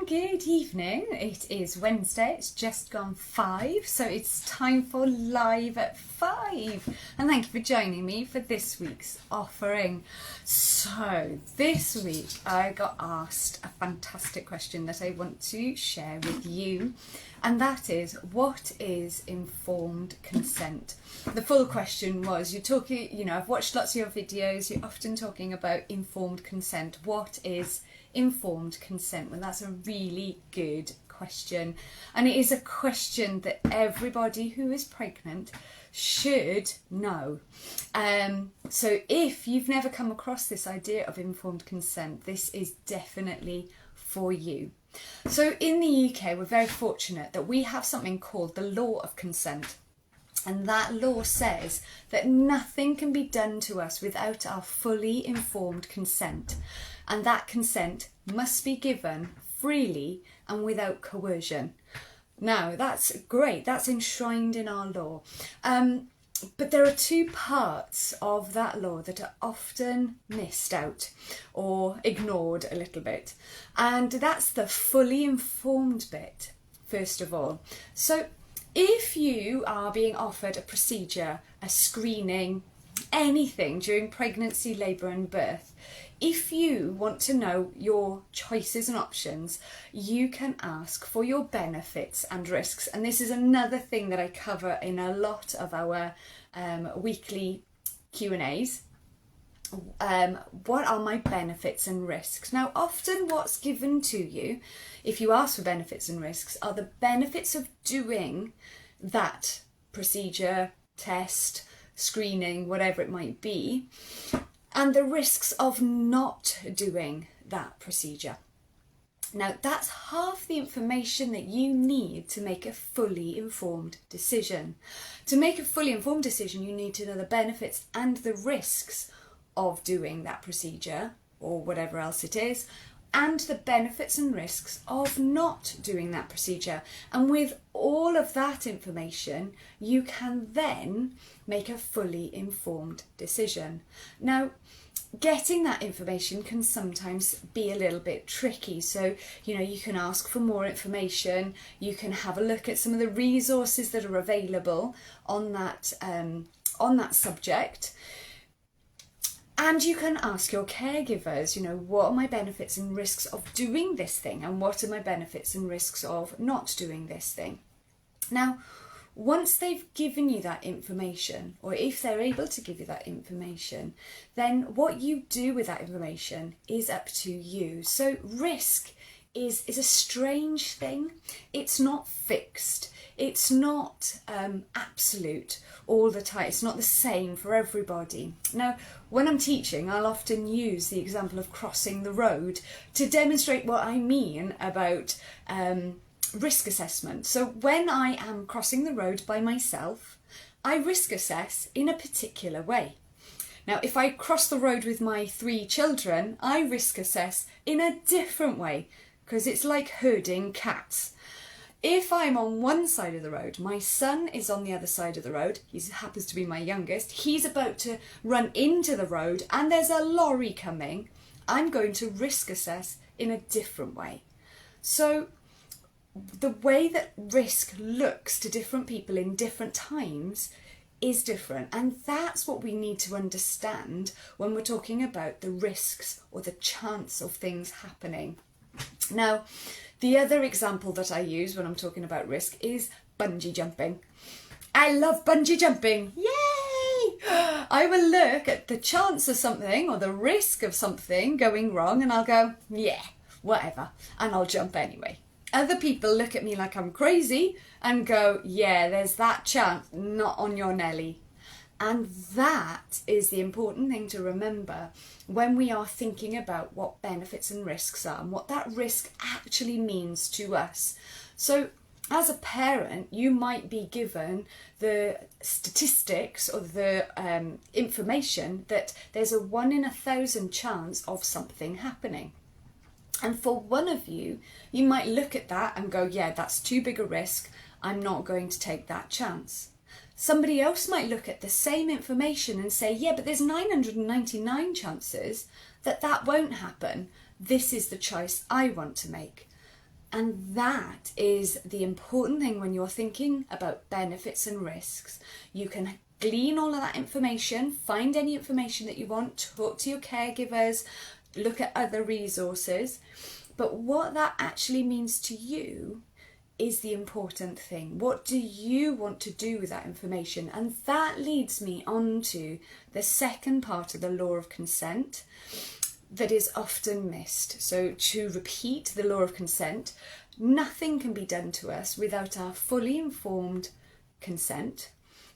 Good evening. It is Wednesday, it's just gone 5, so it's time for Live at 5. And thank you for joining me for this week's offering. So, this week I got asked a fantastic question that I want to share with you, and that is, what is informed consent? The full question was, you're talking, I've watched lots of your videos, you're often talking about informed consent. What is informed consent? Well, that's a really good question, and it is a question that everybody who is pregnant should know. So if you've never come across this idea of informed consent, this is definitely for you. So in the UK, we're very fortunate that we have something called the law of consent. And that law says that nothing can be done to us without our fully informed consent. And that consent must be given freely and without coercion. Now, that's great. That's enshrined in our law. But there are two parts of that law that are often missed out or ignored a little bit. And that's the fully informed bit, first of all. So if you are being offered a procedure, a screening, anything during pregnancy, labour and birth, if you want to know your choices and options, you can ask for your benefits and risks. And this is another thing that I cover in a lot of our weekly Q&As. What are my benefits and risks? Now, often what's given to you, if you ask for benefits and risks, are the benefits of doing that procedure, test, screening, whatever it might be, and the risks of not doing that procedure. Now, that's half the information that you need to make a fully informed decision. To make a fully informed decision, you need to know the benefits and the risks of doing that procedure or whatever else it is, and the benefits and risks of not doing that procedure. And with all of that information, you can then make a fully informed decision. Now, getting that information can sometimes be a little bit tricky. So, you can ask for more information, you can have a look at some of the resources that are available on that subject. And you can ask your caregivers, what are my benefits and risks of doing this thing? And what are my benefits and risks of not doing this thing? Now, once they've given you that information, or if they're able to give you that information, then what you do with that information is up to you. So risk is a strange thing. It's not fixed. It's not absolute all the time. It's not the same for everybody. Now, when I'm teaching, I'll often use the example of crossing the road to demonstrate what I mean about risk assessment. So when I am crossing the road by myself, I risk assess in a particular way. Now, if I cross the road with my 3 children, I risk assess in a different way, because it's like herding cats. If I'm on one side of the road, my son is on the other side of the road, he happens to be my youngest, he's about to run into the road and there's a lorry coming, I'm going to risk assess in a different way. So the way that risk looks to different people in different times is different, and that's what we need to understand when we're talking about the risks or the chance of things happening. Now, the other example that I use when I'm talking about risk is bungee jumping. I love bungee jumping. Yay! I will look at the chance of something or the risk of something going wrong and I'll go, yeah, whatever, and I'll jump anyway. Other people look at me like I'm crazy and go, yeah, there's that chance, not on your Nelly. And that is the important thing to remember when we are thinking about what benefits and risks are and what that risk actually means to us. So as a parent, you might be given the statistics or the information that there's a 1 in 1,000 chance of something happening. And for one of you, you might look at that and go, yeah, that's too big a risk. I'm not going to take that chance. Somebody else might look at the same information and say, yeah, but there's 999 chances that that won't happen. this is the choice I want to make. And that is the important thing when you're thinking about benefits and risks. You can glean all of that information, find any information that you want, talk to your caregivers, look at other resources. But what that actually means to you is the important thing. What do you want to do with that information? And that leads me on to the second part of the law of consent that is often missed. So to repeat the law of consent, nothing can be done to us without our fully informed consent,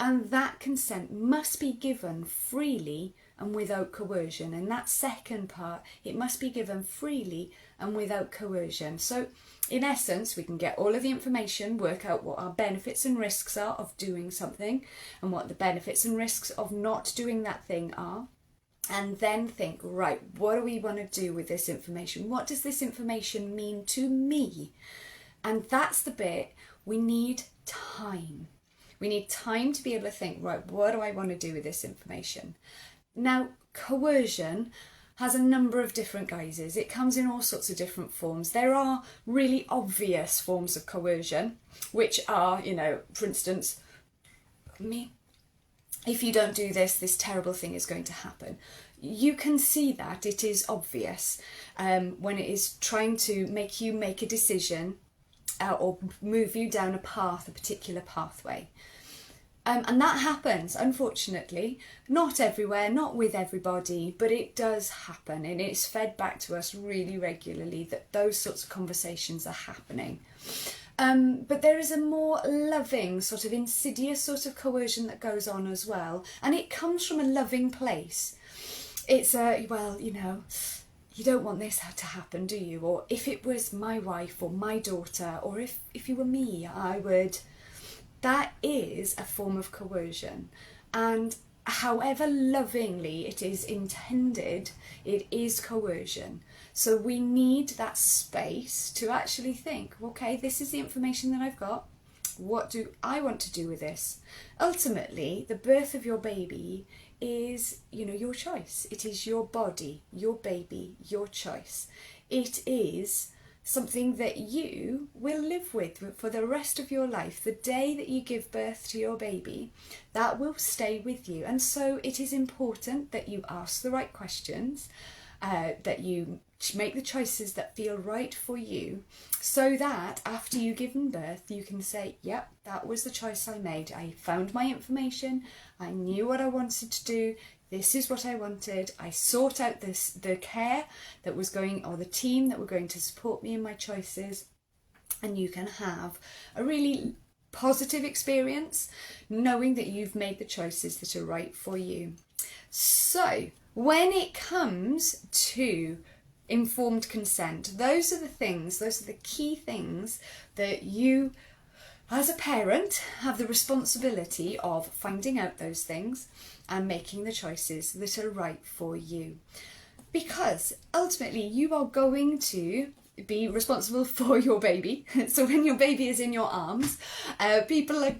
and that consent must be given freely and without coercion. And that second part, it must be given freely and without coercion. So in essence, we can get all of the information, work out what our benefits and risks are of doing something and what the benefits and risks of not doing that thing are. And then think, right, what do we want to do with this information? What does this information mean to me? And that's the bit, we need time. We need time to be able to think, right, what do I want to do with this information? Now, coercion has a number of different guises. It comes in all sorts of different forms. There are really obvious forms of coercion, which are, for instance, if you don't do this, this terrible thing is going to happen. You can see that it is obvious when it is trying to make you make a decision or move you down a path, a particular pathway. And that happens, unfortunately, not everywhere, not with everybody, but it does happen, and it's fed back to us really regularly that those sorts of conversations are happening. But there is a more loving, sort of insidious sort of coercion that goes on as well, and it comes from a loving place. It's you don't want this to happen, do you? Or if it was my wife or my daughter, or if you were me, I would. That is a form of coercion, and however lovingly it is intended, it is coercion. So we need that space to actually think, okay, this is the information that I've got. What do I want to do with this? Ultimately, the birth of your baby is, your choice. It is your body, your baby, your choice. It is something that you will live with for the rest of your life. The day that you give birth to your baby, that will stay with you. And so it is important that you ask the right questions, that you make the choices that feel right for you, so that after you've given birth, you can say, yep, that was the choice I made. I found my information. I knew what I wanted to do. This is what I wanted. I sought out the care that was going, or the team that were going to support me in my choices. And you can have a really positive experience knowing that you've made the choices that are right for you. So when it comes to informed consent, those are the key things that you, as a parent, have the responsibility of finding out those things and making the choices that are right for you. Because ultimately you are going to be responsible for your baby. So when your baby is in your arms, people are,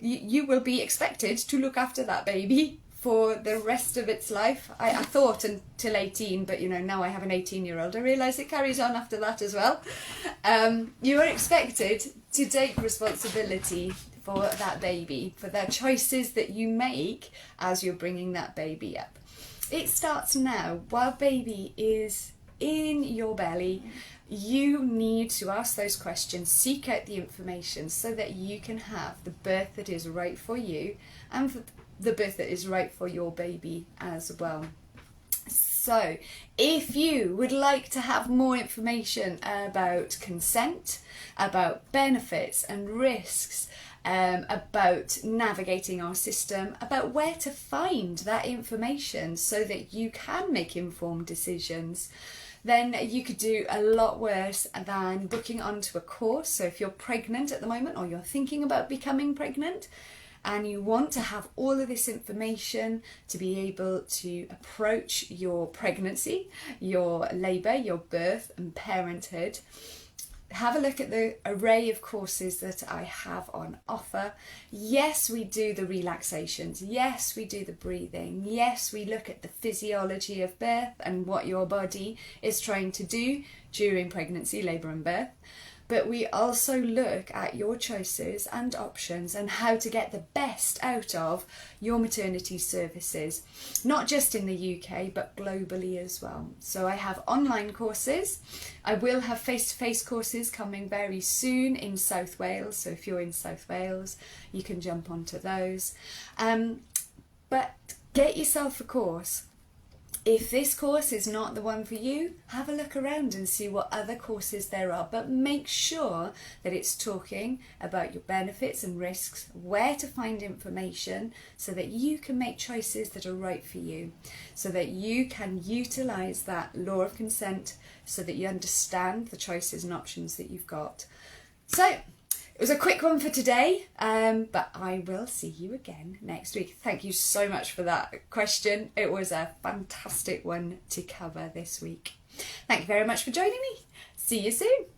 you will be expected to look after that baby for the rest of its life. I thought until 18, but now I have an 18-year-old. I realise it carries on after that as well. You are expected to take responsibility for that baby, for the choices that you make as you're bringing that baby up. It starts now. While baby is in your belly, you need to ask those questions, seek out the information so that you can have the birth that is right for you and for the birth that is right for your baby as well. So if you would like to have more information about consent, about benefits and risks, about navigating our system, about where to find that information so that you can make informed decisions, then you could do a lot worse than booking onto a course. So if you're pregnant at the moment, or you're thinking about becoming pregnant, and you want to have all of this information to be able to approach your pregnancy, your labour, your birth and parenthood have a look at the array of courses that I have on offer. Yes, we do the relaxations. Yes, we do the breathing. Yes, we look at the physiology of birth and what your body is trying to do during pregnancy, labour and birth. But we also look at your choices and options and how to get the best out of your maternity services, not just in the UK, but globally as well. So I have online courses. I will have face-to-face courses coming very soon in South Wales. So if you're in South Wales, you can jump onto those. But get yourself a course. If this course is not the one for you, have a look around and see what other courses there are, but make sure that it's talking about your benefits and risks, where to find information so that you can make choices that are right for you, so that you can utilise that law of consent, so that you understand the choices and options that you've got. So, it was a quick one for today, but I will see you again next week. Thank you so much for that question. It was a fantastic one to cover this week. Thank you very much for joining me. See you soon.